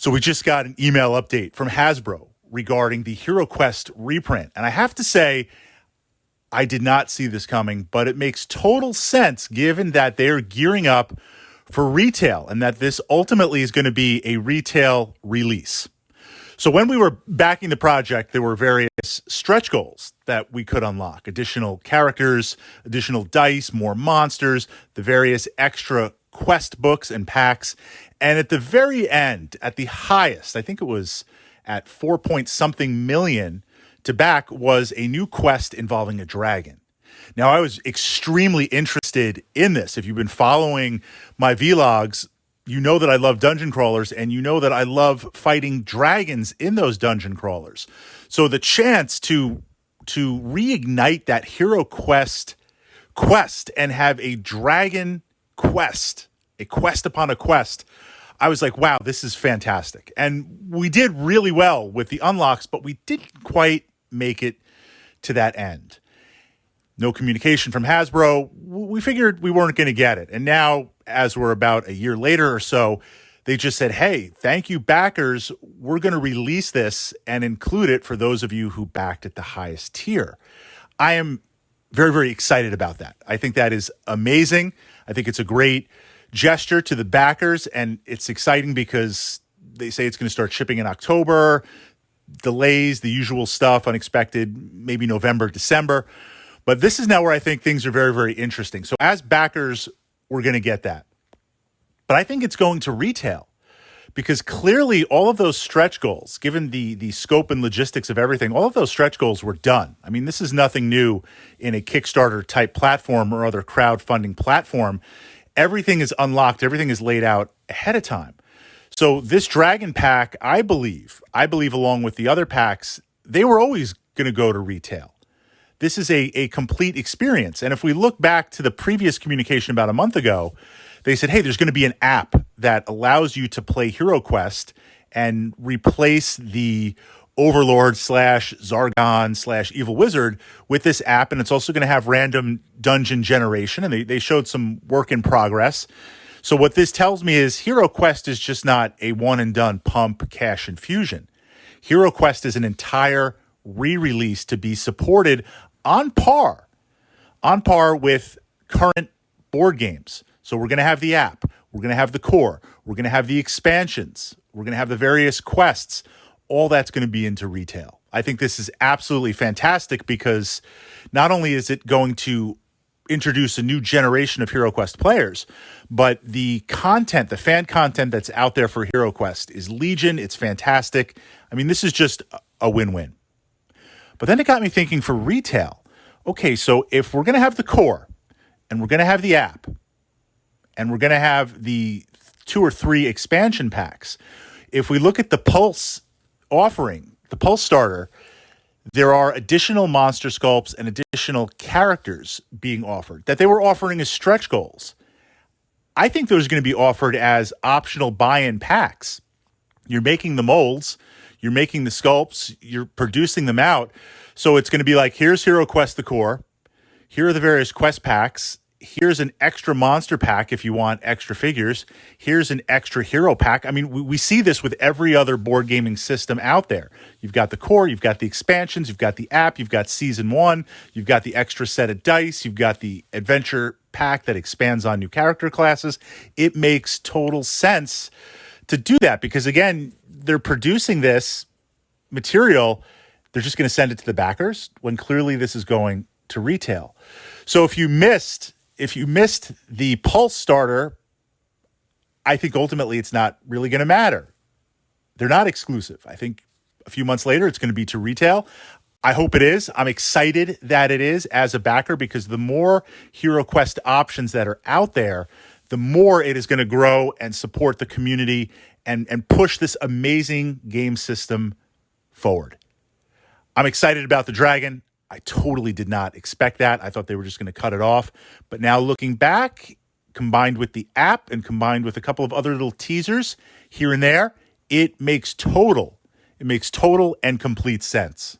So we just got an email update from Hasbro regarding the HeroQuest reprint. And I have to say, I did not see this coming, but it makes total sense given that they're gearing up for retail and that this ultimately is going to be a retail release. So when we were backing the project, there were various stretch goals that we could unlock. Additional characters, additional dice, more monsters, the various extra quest books and packs. And at the very end, at the highest, I think it was at 4 point something million to back, was a new quest involving a dragon. Now, I was extremely interested in this. If you've been following my vlogs, you know that I love dungeon crawlers, and you know that I love fighting dragons in those dungeon crawlers. So the chance to reignite that HeroQuest quest and have a dragon quest, a quest upon a quest, I was like, wow, this is fantastic. And we did really well with the unlocks, but we didn't quite make it to that end. No communication from Hasbro. We figured we weren't going to get it. And now, as we're about a year later or so, they just said, hey, thank you, backers. We're going to release this and include it for those of you who backed at the highest tier. I am very, very excited about that. I think that is amazing. I think it's a great gesture to the backers, and it's exciting because they say it's going to start shipping in October. Delays, the usual stuff, unexpected, maybe November, December. But this is now where I think things are very, very interesting. So as backers, we're going to get that. But I think it's going to retail because clearly all of those stretch goals, given the scope and logistics of everything, all of those stretch goals were done. I mean, this is nothing new in a Kickstarter type platform or other crowdfunding platform. Everything is unlocked. Everything is laid out ahead of time. So this dragon pack, I believe along with the other packs, they were always going to go to retail. This is a complete experience. And if we look back to the previous communication about a month ago, they said, hey, there's going to be an app that allows you to play HeroQuest and replace the Overlord / Zargon / Evil Wizard with this app. And it's also going to have random dungeon generation. And they showed some work in progress. So what this tells me is HeroQuest is just not a one and done pump cash infusion. HeroQuest is an entire re-release to be supported on par with current board games. So we're going to have the app, we're going to have the core, we're going to have the expansions, we're going to have the various quests. All that's going to be into retail. I think this is absolutely fantastic because not only is it going to introduce a new generation of HeroQuest players, but the content, the fan content that's out there for HeroQuest is legion. It's fantastic. I mean, this is just a win-win. But then it got me thinking for retail. Okay, so if we're going to have the core and we're going to have the app and we're going to have the 2 or 3 expansion packs, if we look at the Pulse offering, the Pulse starter, there are additional monster sculpts and additional characters being offered that they were offering as stretch goals. I think those are going to be offered as optional buy-in packs. You're making the molds, you're making the sculpts, you're producing them out. So it's going to be like, here's HeroQuest the core, here are the various quest packs, here's an extra monster pack if you want extra figures, here's an extra hero pack. I mean, we see this with every other board gaming system out there. You've got the core, you've got the expansions, you've got the app, you've got season 1, you've got the extra set of dice, you've got the adventure pack that expands on new character classes. It makes total sense to do that because, again, they're producing this material. They're just going to send it to the backers when clearly this is going to retail. So if you missed the Pulse starter, I think ultimately it's not really going to matter. They're not exclusive. I think a few months later it's going to be to retail. I hope it is. I'm excited that it is as a backer because the more HeroQuest options that are out there, the more it is going to grow and support the community and push this amazing game system forward. I'm excited about the Dragon. I totally did not expect that. I thought they were just going to cut it off. But now looking back, combined with the app and combined with a couple of other little teasers here and there, it makes total and complete sense.